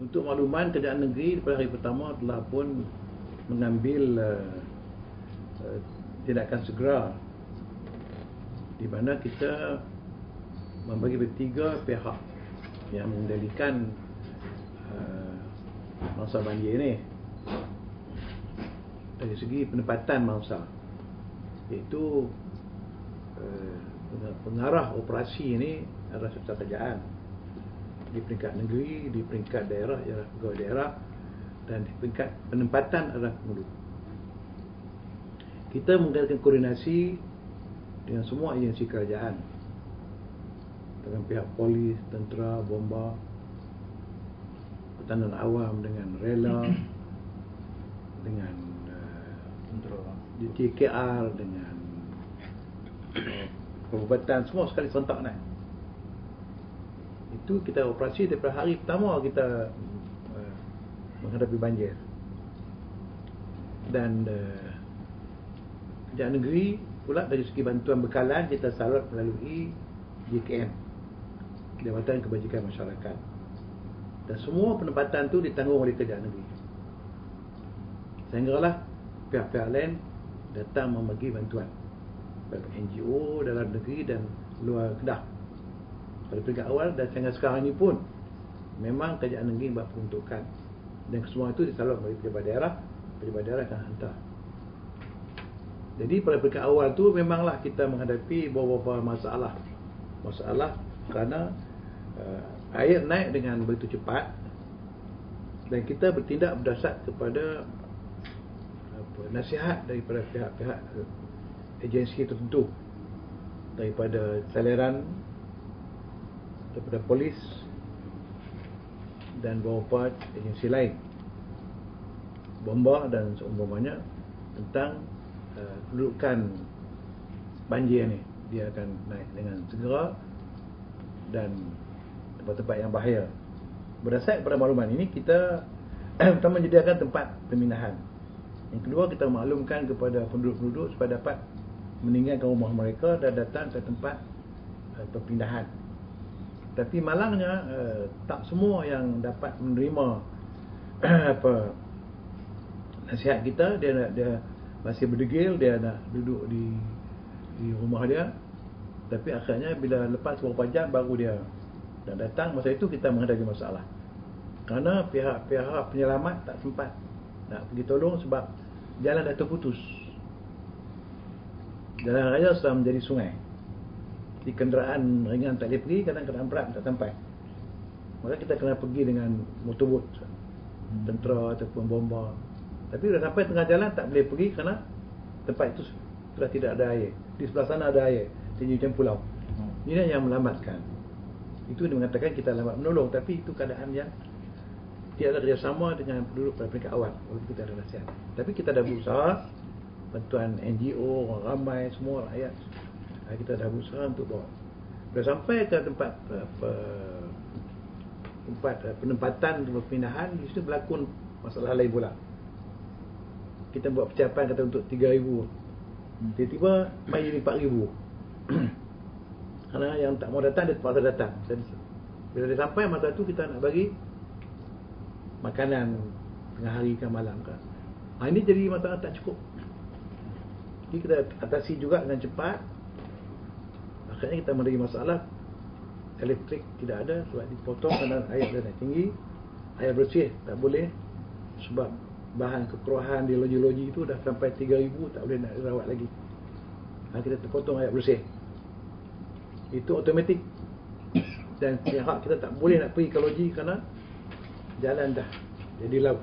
Untuk makluman, kerajaan negeri pada hari pertama telah pun mengambil tindakan segera, di mana kita membagi bertiga pihak yang mengendalikan mangsa banjir ni dari segi penempatan mangsa, iaitu pengarah operasi ini adalah sektor kerajaan di peringkat negeri, di peringkat daerah ialah pegawai daerah, dan di peringkat penempatan adalah penghulu. Kita mengadakan koordinasi dengan semua agensi kerajaan, dengan pihak polis, tentera, bomba, pertahanan awam, dengan rela, dengan JKR, dengan perubatan, semua sekali serentak naik. Itu kita operasi daripada hari pertama kita menghadapi banjir. Dan kerajaan negeri pula dari segi bantuan bekalan kita salur melalui JKM, Jabatan Kebajikan Masyarakat, dan semua penempatan tu ditanggung oleh kerajaan negeri, sehinggalah pihak-pihak lain datang membagi bantuan, baik NGO dalam negeri dan luar Kedah. Pada peringkat awal dan sehingga sekarang ni pun memang kerajaan negeri buat peruntukan, dan semua itu disalurkan oleh pejabat daerah akan hantar. Jadi pada peringkat awal tu memanglah kita menghadapi beberapa masalah kerana air naik dengan begitu cepat, dan kita bertindak berdasar kepada nasihat daripada pihak-pihak agensi tertentu, daripada saliran, daripada polis dan beberapa agensi lain, bomba dan seumpamanya, tentang kedudukan banjir ni. Dia akan naik dengan segera dan tempat-tempat yang bahaya. Berdasarkan pada makluman ini, kita pertama menyediakan tempat pemindahan. Yang kedua, kita maklumkan kepada penduduk-penduduk supaya dapat meninggalkan rumah mereka dan datang ke tempat perpindahan. Tapi malangnya tak semua yang dapat menerima nasihat kita. Dia masih berdegil, dia nak duduk di rumah dia. Tapi akhirnya bila lepas beberapa jam baru dia datang. Masa itu kita menghadapi masalah, kerana pihak-pihak penyelamat tak sempat nak pergi tolong sebab jalan dah terputus. Jalan raya sudah menjadi sungai. Di kenderaan ringan tak boleh pergi, kadang-kadang berat tak sampai. Maka kita kena pergi dengan motorbot, tentera ataupun bomba. Tapi dah sampai tengah jalan tak boleh pergi kerana tempat itu sudah tidak ada air. Di sebelah sana ada air, tinggi macam pulau. Ini yang melambatkan. Itu dia mengatakan kita lambat menolong, tapi itu keadaan yang tidak ada kerjasama dengan penduduk pada peringkat awal. Walaupun kita ada nasihat, tapi kita dah berusaha, bantuan NGO, orang ramai, semua rakyat, kita dah berusaha untuk bawa. Dah sampai ke tempat penempatan, perpindahan, di situ berlakon masalah lain pula. Kita buat persiapan kata untuk 3,000, tiba-tiba mai jadi 4,000. Kerana yang tak mau datang, dia terpaksa datang. Bila dia sampai, masa tu kita nak bagi makanan tengah hari ke malam ke. Ini jadi masalah tak cukup. Jadi kita atasi juga dengan cepat. Akhirnya kita menjadi masalah elektrik tidak ada sebab dipotong kerana air dah naik tinggi. Air bersih tak boleh sebab bahan kekeruhan di loji-loji itu dah sampai 3,000, tak boleh nak rawat lagi. Kita terpotong air bersih. Itu automatik. Dan pihak kita tak boleh nak pergi ke loji kerana jalan dah jadi laut.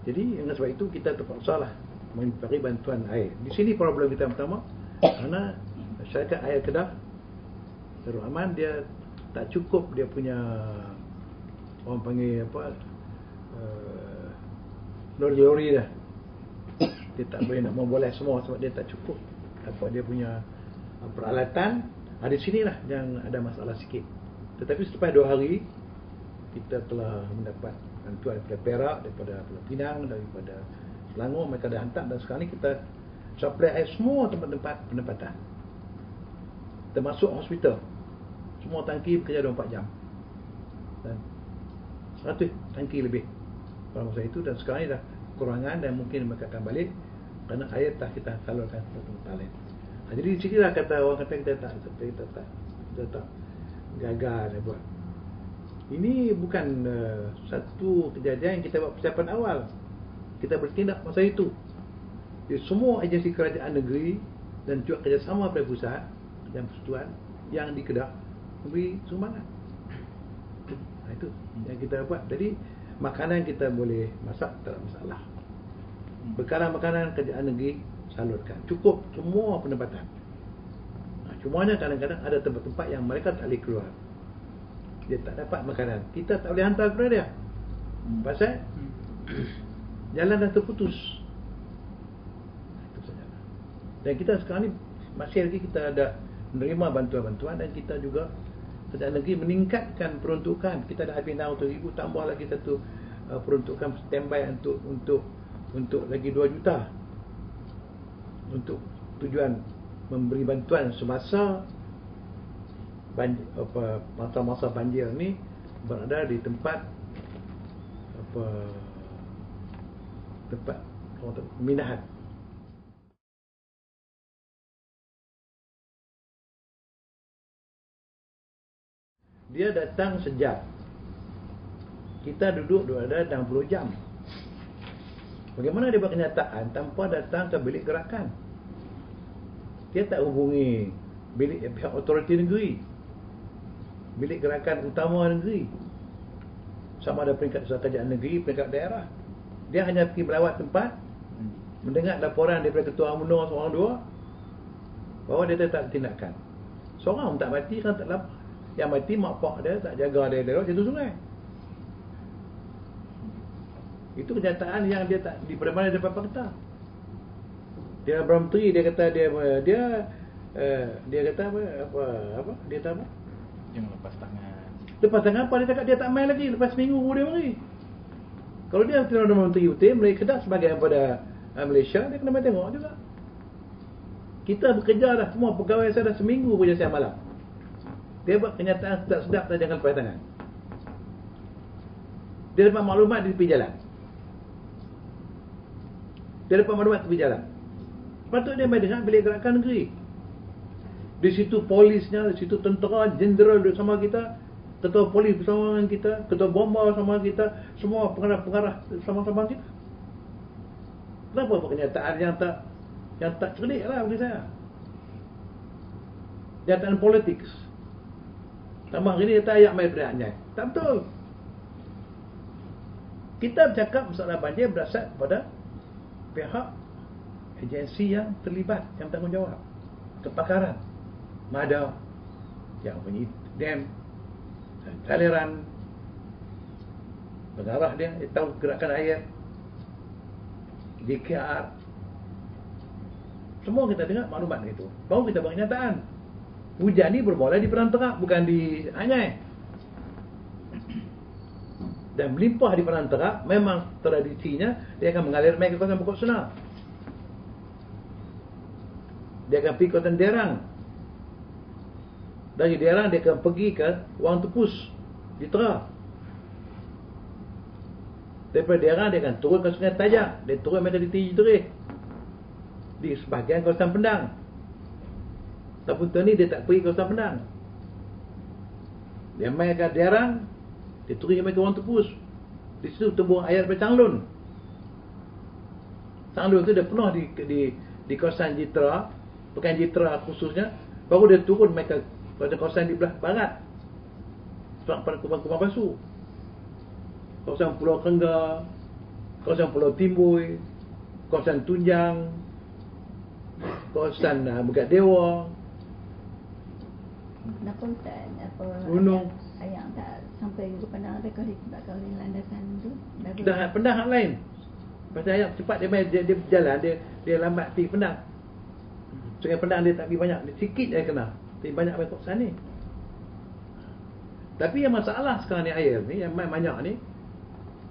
Jadi dengan sebab itu kita terpaksa lah mencari bantuan air. Di sini problem kita pertama, kerana masyarakat air Kedah Darul Aman dia tak cukup, dia punya orang panggil apa, lori-lori dah. Dia tak boleh nak memboleh semua sebab dia tak cukup apa dia punya peralatan. Di sinilah yang ada masalah sikit. Tetapi selepas 2 hari kita telah mendapat bantuan daripada Perak, daripada Pulau Pinang, daripada Selangor. Mereka dah hantar, dan sekarang ni kita supply air semua tempat-tempat penempatan, termasuk hospital. Semua tangki bekerja 24 jam. dan 100 tangki lebih pada masa itu, dan sekarang ni dah kurangan dan mungkin mereka akan balik kerana air tak kita salurkan ke tempat lain. Jadi di sini lah kata orang kata kita tak gagal dia buat. Ini bukan satu kejadian yang kita buat persiapan awal. Kita bertindak masa itu. Jadi, semua agensi kerajaan negeri dan juga kerjasama daripada pusat dan persekutuan yang di Kedah memberi sumbangan. Itu yang kita buat. Jadi makanan kita boleh masak, tak ada masalah. Bekalan makanan kerajaan negeri salurkan, cukup semua pendapatan. Cumanya kadang-kadang ada tempat-tempat yang mereka tak boleh keluar, dia tak dapat makanan, kita tak boleh hantar kepada dia pasal jalan dah terputus. Itu saja. Dan kita sekarang ni masih lagi kita ada menerima bantuan-bantuan, dan kita juga kerajaan negeri meningkatkan peruntukan. Kita dah habis 600,000, tambah lagi satu peruntukan standby untuk lagi 2 juta untuk tujuan memberi bantuan semasa masa-masa banjir ni berada di tempat pemindahan. Dia datang sejam, kita duduk ada 60 jam. Bagaimana dia buat kenyataan tanpa datang ke bilik gerakan? Dia tak hubungi bilik pihak otoriti negeri, bilik gerakan utama negeri, sama ada peringkat kerajaan negeri, peringkat daerah. Dia hanya pergi melawat tempat, mendengar laporan daripada ketua UMNO seorang dua, bahawa dia tak tindakan. Seorang tak mati kan tak lapar. Yang mati mak pak dia tak jaga dia lewat jatuh sungai. Itu kenyataan yang dia tak di mana dapat fakta. Dia Bramtri dia kata dia kata apa dia kata apa? Jangan lepas tangan. Lepas tangan apa dia cakap dia tak main lagi lepas seminggu dia mari. Kalau dia Perdana Menteri UT Melayu Kedah sebagai daripada Malaysia, dia kena main tengok juga. Kita bekerja dah semua pegawai saya dah seminggu kerja siang malam. Dia buat kenyataan sedap-sedap dan jangan lepas tangan. Dia dapat maklumat di tepi jalan. Dia dapat maklumat di tepi jalan. Patut dia main dengan bilik gerakan negeri. Di situ polisnya, di situ tentera jenderal bersama kita, ketua polis bersama dengan kita, ketua bomba bersama kita, semua pengarah-pengarah sama-sama kita. Kenapa kenyataan yang tak cerdik lah bagi saya? Kenyataan politik. Tambah ini kata ayat main berakhirnya. Tak betul. Kita bercakap masalah banjir berasal pada pihak agensi yang terlibat, yang bertanggungjawab, kepakaran, MADA, yang punya dam, aliran, pengarah dia tahu gerakan air, DKR, semua kita dengar maklumat itu. Baru kita buat kenyataan. Hujan ni bermula di Padang Terap, bukan di Anyai. Dan melimpah di Padang Terap, memang tradisinya dia akan mengalir mai ke kawasan Pokok Senar. Dia akan pergi ke kawasan Derang. Dari Derang dia akan pergi ke Wang Tepus, Jitra. Daripada Derang dia akan turun ke Sungai Tajak. Dia turun mereka di Tinggi Terih, di sebahagian kawasan Pendang. Tapi tahun ni dia tak pergi kawasan Pendang. Dia main ke Derang, dia turun ke Wang Tepus. Di situ tumbuh air daripada Changlun. Changlun tu dia penuh di kawasan Jitra, Pekan Jitra khususnya. Baru dia turun mereka pada kawasan di belah barat, pada Kubang-Kubang Basu, kawasan Pulau Kengga, kawasan Pulau Timbui, kawasan Tunjang, kawasan Begat Dewa. Kenapa tak apa Gunung ayam tak sampai ke Padang dekat di tempat kau landasan tu? Dah Pendang hak lain. Pasal ayam cepat dia main, dia berjalan, dia lambat pergi Pendang. Sungai Pendang dia tak pergi banyak, dia sikit dia kena. Tapi banyak main kawasan ni. Tapi yang masalah sekarang ni air ni, yang main banyak ni,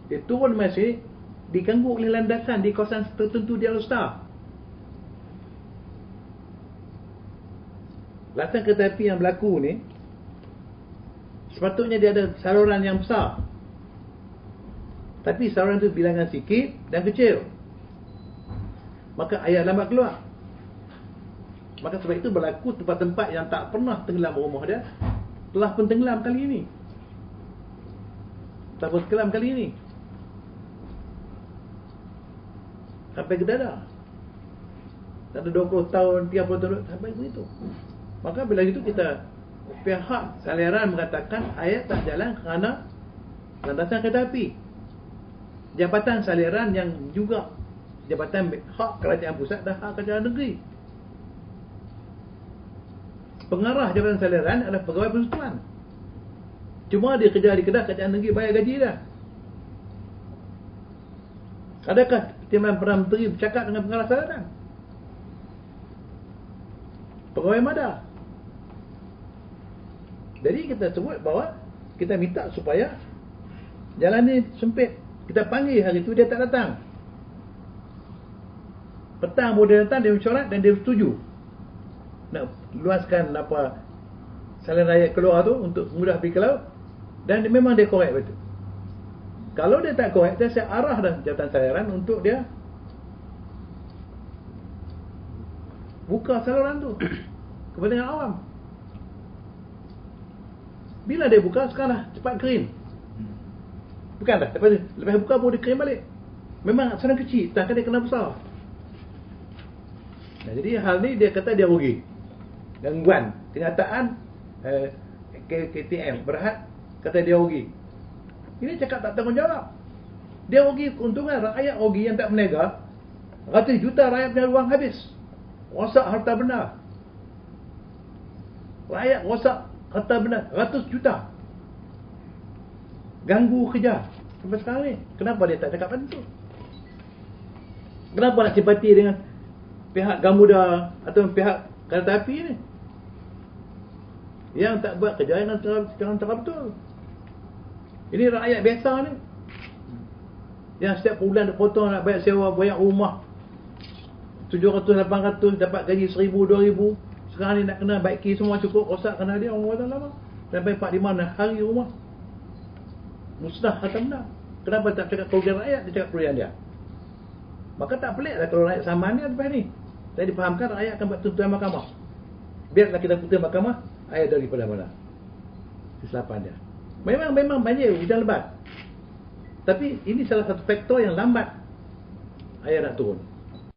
dia turun masih diganggu oleh landasan di kawasan tertentu di Alor-Star. Landasan kereta api yang berlaku ni sepatutnya dia ada saluran yang besar. Tapi saluran itu bilangan sikit dan kecil. Maka air lambat keluar. Maka sebab itu berlaku tempat-tempat yang tak pernah tenggelam rumah dia telah pun tenggelam kali ini. Telah pun tenggelam kali ini. Sampai ke dada. Tak ada 20 tahun, 30 tahun sampai begitu. Maka bila itu kita, pihak saliran mengatakan air tak jalan kerana landasan kereta api. Jabatan saliran yang juga jabatan hak kerajaan pusat dan hak kerajaan negeri. Pengarah jabatan saliran adalah pegawai persekutuan. Cuma dia kerja di Kedah, kerajaan negeri bayar gaji dah. Adakah Timbalan Perdana Menteri bercakap dengan pengarah saliran? Pegawai madar. Jadi kita sebut bahawa kita minta supaya jalan ni sempit. Kita panggil hari itu, dia tak datang. Petang baru dia datang, dia mesyuarat dan dia setuju nak luaskan apa saliran rakyat keluar tu untuk mudah pergi ke laut. Dan memang dia korek betul. Kalau dia tak korek, saya arah dah jabatan saliran untuk dia buka saluran tu kepentingan awam. Bila dia buka, sekarang dah cepat kering. Bukan dah, lepas buka baru dia kering balik. Memang saluran kecil, takkan dia kena besar. Nah, jadi hal ni dia kata dia rugi. Gangguan kenyataan KTM Berhad kata dia rugi. Ini cakap tak tanggungjawab. Dia rugi keuntungan, rakyat rugi yang tak berniaga. Ratus juta rakyat punya ruang habis. Rosak harta benda. Rakyat rosak harta benda ratus juta. Ganggu kerja. Sampai sekarang ni, kenapa dia tak cakap macam tu? Kenapa nak simpati dengan pihak Gamuda atau pihak kereta api ni yang tak buat kerja yang cara betul? Ini rakyat biasa ni yang setiap bulan dia potong nak bayar sewa, bayar rumah 700, 800, dapat gaji 1000, 2000. Sekarang ni nak kena baiki semua cukup, rosak kena dia orang kata lama. Sampai 4-5 hari rumah musnah harta benda. Kenapa tak cakap kerugian rakyat, dia cakap kerugian dia? Maka tak pelik lah kalau rakyat saman ni lepas ni. Saya difahamkan rakyat akan buat tuntutan mahkamah. Biarlah kita putus mahkamah, air daripada mana? Kesilapan dia. Memang banjir, hujan lebat. Tapi ini salah satu faktor yang lambat air nak turun.